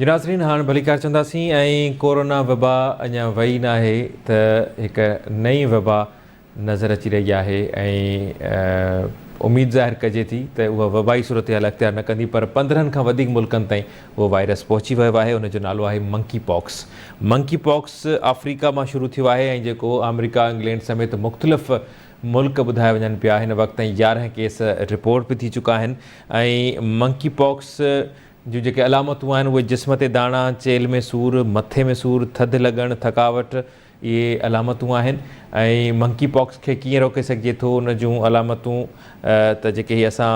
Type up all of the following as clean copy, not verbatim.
जी नाज़रीन, हाणे भलीकार चवंदासीं ऐं कोरोना वबा अञा वई न आहे त हिकु नई वबा नज़र अची रही आहे ऐं उमेद ज़ाहिर कजे थी त उहा वबाई सूरत हाल अख़्तियार न कंदी, पर 15 खां वधीक मुल्कनि ताईं उहो वायरस पहुची वियो आहे। उनजो नालो आहे मंकी पॉक्स अफ्रीका मां शुरू थियो आहे ऐं जेको अमेरिका, इंग्लैंड समेत मुख़्तलिफ़ मुल्क ॿुधाए वञनि पिया। हिन वक़्त ताईं 11 केस रिपोर्ट बि थी चुका आहिनि ऐं मंकी पॉक्स जूं जेके अलामतूं आहिनि उहे जिस्म ते दाणा, चेल में सूरु, मथे में सूरु, थधि लॻणु, थकावट, इहे अलामतूं आहिनि। ऐं मंकी पॉक्स खे कीअं रोके सघिजे थो, उन जूं अलामतूं त जेके हीअ असां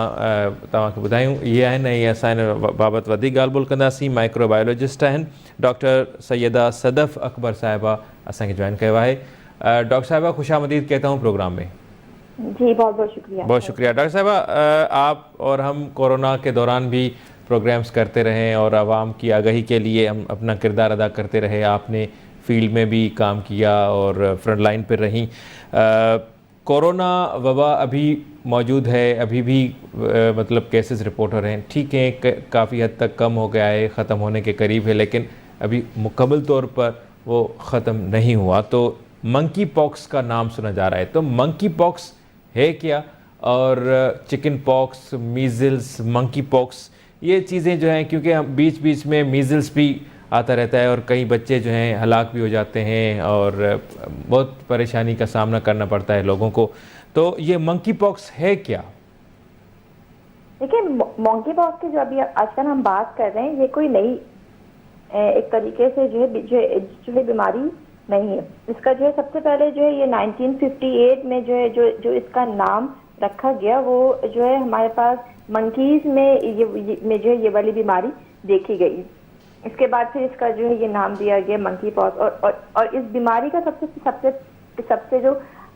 तव्हांखे ॿुधायूं इहे आहिनि ऐं असां हिन बाबति वधीक ॻाल्हि ॿोल कंदासीं। माइक्रोबायोलॉजिस्ट आहिनि डॉक्टर सैयदा सदफ़ अकबर साहिबा असांखे जॉइन कयो आहे। डॉक्टर साहिबा खुश आमदीद कहता हूँ प्रोग्राम में। जी बहुत बहुत शुक्रिया। बहुत शुक्रिया डॉक्टर साहिबा। आप और हम कोरोना के दौरान भी प्रोग्राम्स करते रहे और आवाम की आगाही के लिए हम अपना किरदार अदा करते रहे। आपने फील्ड में भी काम किया और फ्रंट लाइन पर रहीं। कोरोना वबा अभी मौजूद है, अभी भी मतलब केसेस रिपोर्ट हो रहे हैं, ठीक है, काफ़ी हद तक कम हो गया है, ख़त्म होने के करीब है, लेकिन अभी मुकम्मल तौर पर वो ख़त्म नहीं हुआ। तो मंकी पॉक्स का नाम सुना जा रहा है, तो मंकी पॉक्स है क्या? और chicken pox, measles, monkey pox, ये चीज़ें जो हैं, क्योंकि हम बीच बीच में मीज़ल्स भी आता रहता है और कई बच्चे जो हैं हलाक भी हो जाते हैं और बहुत परेशानी का सामना करना पड़ता है लोगों को। तो ये मंकी पॉक्स है क्या? देखिए, मंकी पॉक्स की जो अभी आजकल हम बात कर रहे हैं, ये कोई नई एक तरीके से जो है बीमारी नहीं है। इसका जो है सबसे पहले जो है ये 1958 में जो है जो इसका नाम रखा गया, वो जो है हमारे पास मंकीज में जो है ये वाली बीमारी देखी गई। इसके बाद फिर इसका जो है ये नाम दिया गया मंकी पॉक्स। और इस बीमारी का सबसे जो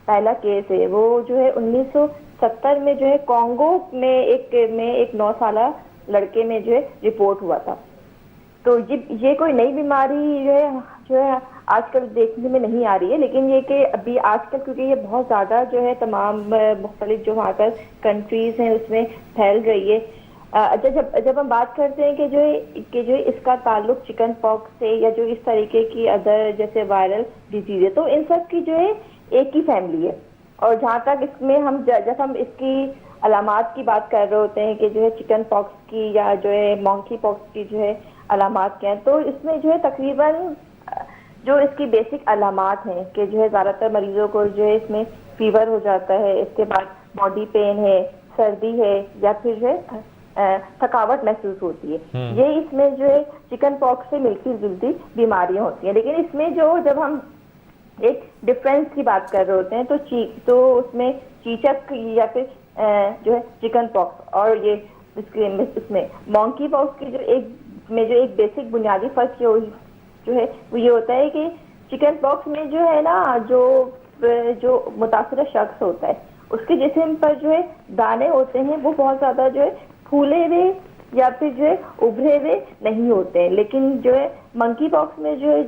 पहला केस है वो जो है 1970 में जो है कॉन्गो में एक 9 साला लड़के में जो है रिपोर्ट हुआ था। तो ये कोई नई बीमारी जो है आजकल देखने में नहीं आ रही है, लेकिन ये कि अभी आजकल क्योंकि ये बहुत ज़्यादा जो है तमाम मुख्तलिफ जो हमारे पास कंट्रीज़ हैं उसमें फैल रही है। जब हम बात करते हैं कि जो इसका ताल्लुक चिकन पॉक्स से या जो इस तरीके की अदर जैसे वायरल डिजीज है, तो इन सब की जो है एक ही फैमिली है। और जहाँ तक इसमें जब हम इसकी अलामात की बात कर रहे होते हैं कि जो है चिकन पॉक्स की या जो है मंकी पॉक्स की जो है अलामात क्या हैं, तो इसमें जो है तकरीबन जो इसकी बेसिक अलामात हैं कि जो है ज़्यादातर मरीजों को जो है इसमें फीवर हो जाता है, इसके बाद बॉडी पेन है, सर्दी है या फिर जो है थकावट महसूस होती है। ये इसमें जो है चिकन पॉक्स से मिलती जुलती बीमारियां होती हैं। लेकिन इसमें जब हम एक डिफरेंस की बात कर रहे होते हैं तो उसमें चीचक या फिर जो है चिकन पॉक्स और ये इसमें मंकी पॉक्स की जो एक बेसिक बुनियादी फर्क जो है वो ये होता है कि चिकन पॉक्स में जो है ना जो मुतासिर शख्स होता है उसके जिस्म पर जो है दाने होते हैं वो बहुत ज्यादा जो है फूले हुए या फिर जो है उभरे हुए नहीं होते हैं। लेकिन जो है मंकी पॉक्स में जो है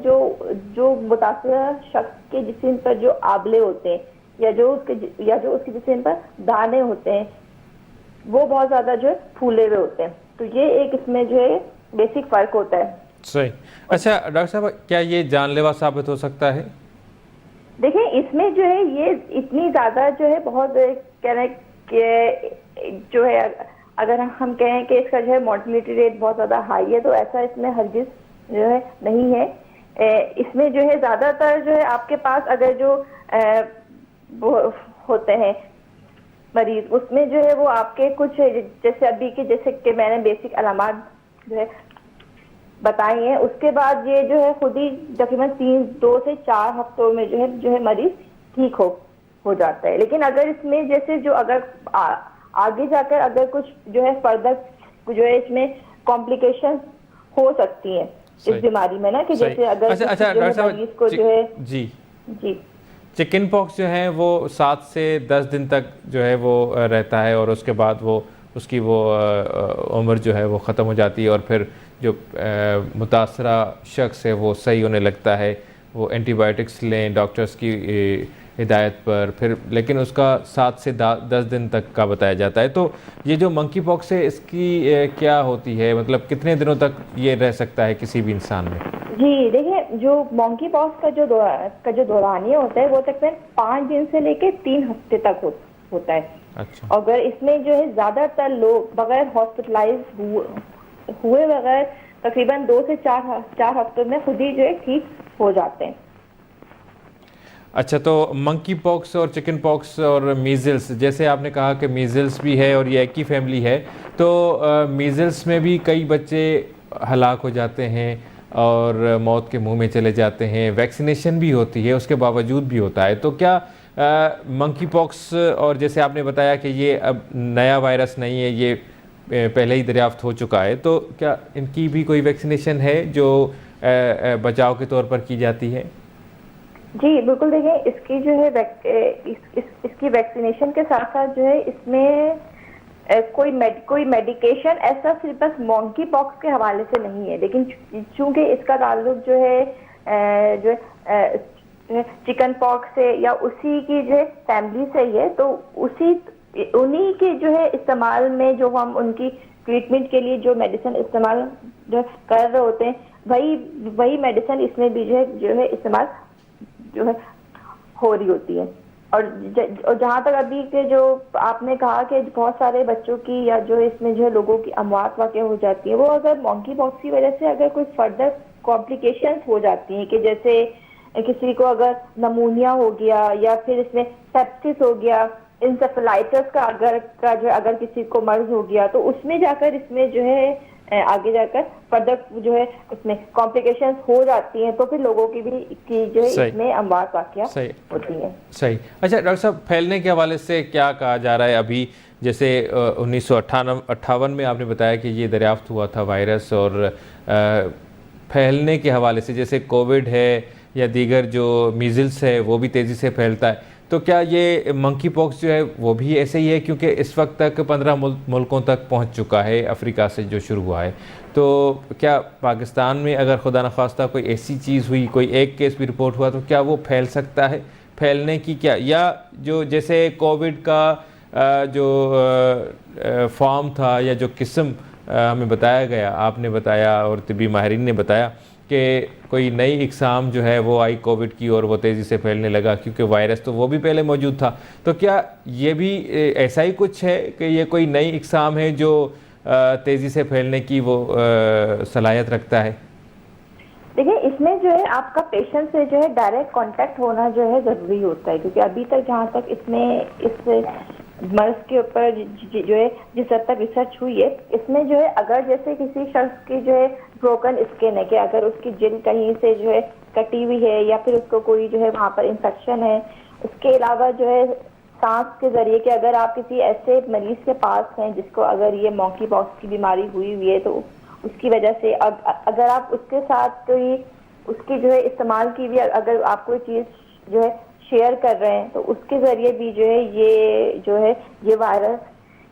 जो मुतासिर शख्स के जिस्म पर जो आबले होते हैं या जो उसके जिस्म पर दाने होते हैं वो बहुत ज्यादा जो है फूले हुए होते हैं। तो ये एक इसमें जो है बेसिक फर्क होता है। सही। अच्छा डॉक्टर साहब, क्या ये जानलेवा साबित हो सकता है? देखिए, इसमें जो है ये इतनी ज्यादा जो है बहुत कह रहे कि जो है अगर हम कहें कि इसका जो है मोर्टेलिटी रेट बहुत ज़्यादा हाई है, तो ऐसा इसमें हरगिज़ जो है नहीं है। इसमें जो है ज़्यादातर जो है आपके पास अगर जो वो होते हैं मरीज, उसमें जो है वो आपके कुछ जैसे अभी के जैसे कि मैंने बेसिक अलामात जो है बताई हैं, उसके बाद ये जो है खुद ही तकरीबन 2 से 4 हफ्तों में जो है मरीज ठीक हो जाता है। लेकिन अगर इसमें जैसे जो अगर आगे जाकर अगर कुछ जो है फर्दर जो है इसमें कॉम्प्लिकेशन हो सकती हैं इस बीमारी में ना, कि जैसे अगर मरीज को जो है जी चिकन पॉक्स जो है वो 7 से 10 दिन तक जो है वो रहता है और उसके बाद वो उसकी वो उम्र जो है वो ख़त्म हो जाती है और फिर जो मुतासरा शख्स है वो सही होने लगता है। वो एंटीबायोटिक्स लें, डॉक्टर्स की हिदायत पर, फिर लेकिन उसका 7 से 10 दिन तक का बताया जाता है। तो ये जो मंकी पॉक्स है इसकी क्या होती है, मतलब कितने दिनों तक ये रह सकता है किसी भी इंसान में? जी देखिए, जो मंकी पॉक्स का जो दौरानिया होता है वो तकरीबन 5 दिन से लेके 3 हफ्ते तक होता है। अच्छा। अगर इसमें जो है ज्यादातर लोग बगैर हॉस्पिटलाइज हुए बगैर तकरीबन 2 से 4 हफ्तों में खुद ही जो है ठीक हो जाते हैं। अच्छा, तो मंकी पॉक्स और चिकन पॉक्स और मीज़ल्स, जैसे आपने कहा कि मीज़ल्स भी है और ये एक ही फैमिली है, तो मीज़ल्स में भी कई बच्चे हलाक हो जाते हैं और मौत के मुंह में चले जाते हैं, वैक्सीनेशन भी होती है उसके बावजूद भी होता है। तो क्या मंकी पॉक्स, और जैसे आपने बताया कि ये अब नया वायरस नहीं है, ये पहले ही दरियाफ्त हो चुका है, तो क्या इनकी भी कोई वैक्सीनेशन है जो बचाव के तौर पर की जाती है? जी बिल्कुल, देखिए इसकी जो है इसकी वैक्सीनेशन के साथ साथ जो है इसमें कोई मेडिकेशन ऐसा सिर्फ बस मंकी पॉक्स के हवाले से नहीं है, लेकिन चूंकि इसका ताल्लुक जो है चिकन पॉक्स से या उसी की जो है फैमिली से ही है, तो उन्हीं के जो है इस्तेमाल में जो हम उनकी ट्रीटमेंट के लिए जो मेडिसिन इस्तेमाल जो कर रहे होते हैं, वही मेडिसिन इसमें भी जो है इस्तेमाल जो है हो रही होती है। और जहाँ तक अभी के जो आपने कहा कि बहुत सारे बच्चों की या जो इसमें जो है लोगों की अमवात वाक़ हो जाती है, वो अगर मंकी पॉक्स की वजह से अगर कोई फर्दर कॉम्प्लिकेशंस हो जाती हैं कि जैसे किसी को अगर नमूनिया हो गया या फिर इसमें सेप्सिस हो गया, इंसेफेलाइटिस का अगर किसी को मर्ज हो गया, तो उसमें जाकर इसमें जो है आगे जाकर फर्दर जो है इसमें कॉम्प्लिकेशंस हो जाती हैं, तो फिर लोगों की जो है इसमें अमवात वाक़या होती है। सही। अच्छा डॉक्टर साहब, फैलने के हवाले से क्या कहा जा रहा है अभी? जैसे 1958 में आपने बताया कि ये दरियाफ्त हुआ था वायरस, और फैलने के हवाले से जैसे कोविड है या दीगर जो मीज़ल्स है वो भी तेज़ी से फैलता है, तो क्या ये मंकी पॉक्स जो है वो भी ऐसे ही है? क्योंकि इस वक्त तक 15 मुल्कों तक पहुंच चुका है अफ्रीका से जो शुरू हुआ है, तो क्या पाकिस्तान में अगर खुदा न खास्ता कोई ऐसी चीज़ हुई, कोई एक केस भी रिपोर्ट हुआ, तो क्या वो फैल सकता है? फैलने की क्या, या जो जैसे कोविड का जो फॉर्म था या जो किस्म हमें बताया गया, आपने बताया और तिब्बी माहिरीन ने बताया कि कोई नई इकसाम जो है वो आई कोविड की और वो तेज़ी से फैलने लगा, क्योंकि वायरस तो वो भी पहले मौजूद था, तो क्या ये भी ऐसा ही कुछ है कि ये कोई नई इकसाम है जो तेज़ी से फैलने की वो सलाहियत रखता है? देखिए, इसमें जो है आपका पेशेंट से जो है डायरेक्ट कांटेक्ट होना जो है ज़रूरी होता है, क्योंकि अभी तक जहाँ तक इस मर्ज के ऊपर जो है जिस हद तक रिसर्च हुई है, इसमें जो है अगर जैसे किसी शख्स की जो है ब्रोकन स्किन है कि अगर उसकी जिल्द कहीं से जो है कटी हुई है या फिर उसको कोई जो है वहाँ पर इन्फेक्शन है, उसके अलावा जो है सांस के जरिए कि अगर आप किसी ऐसे मरीज के पास हैं जिसको अगर ये मंकी पॉक्स की बीमारी हुई है, तो उसकी वजह से अगर आप उसके साथ कोई उसकी जो है इस्तेमाल की भी अगर आप कोई चीज़ जो है शेयर कर रहे हैं, तो उसके जरिए भी जो है ये वायरस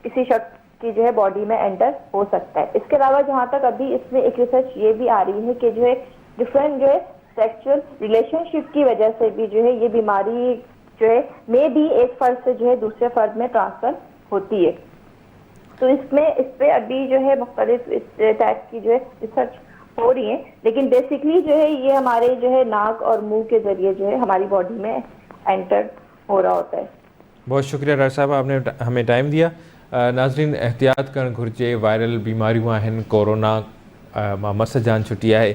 किसी शख्स की जो है बॉडी में एंटर हो सकता है। इसके अलावा जहाँ तक अभी इसमें एक रिसर्च ये भी आ रही है कि जो है डिफरेंट जो है सेक्सुअल रिलेशनशिप की वजह से भी जो है ये बीमारी जो है में भी एक फर्द से जो है दूसरे फर्द में ट्रांसफर होती है। तो इस पे अभी जो है मुख्तलिफ इस टाइप की जो है रिसर्च हो रही है, लेकिन बेसिकली जो है ये हमारे जो है नाक और मुंह के जरिए जो है हमारी बॉडी में एंटर हो रहा होता है। बहुत शुक्रिया डॉक्टर साहब, आपने हमें टाइम दिया। नाज़रीन, एहतियात करण घुर्जे, वायरल बीमारियूं आहिनि, कोरोना मां मस जान छुटी है,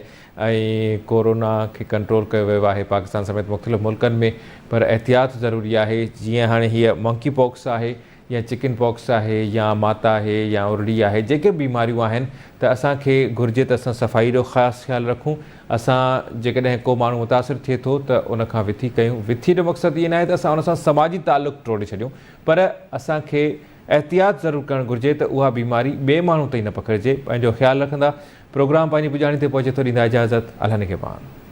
कोरोना के कंट्रोल किया वियो आहे पाकिस्तान समेत मुख़्तलिफ़ मुल्कनि में, पर एहतियात ज़रूरी है। जीअं हाणे हीअ मंकी पॉक्स है या चिकन पॉक्स है या माता है या उरड़ी है, जेके बीमारियूं आहिनि, त असांखे घुर्जे त असां सफ़ाई जो ख़ासि ख़्यालु रखूं। असां जेकॾहिं को माण्हू मुतासिर थिए थो त उन खां विथी कयूं। विथी जो मक़सदु इहो न आहे त असां उन सां समाजी तालुक़ टोड़े छॾियूं, पर असांखे एहतियात ज़रूरु करणु घुरिजे त उहा बीमारी ॿिए माण्हू ताईं न पकिड़िजे। पंहिंजो ख़्यालु रखंदा। प्रोग्राम पंहिंजी पुॼाणी ते पहुचे थो, ॾींदा इजाज़त। अल्लाह निगहबान।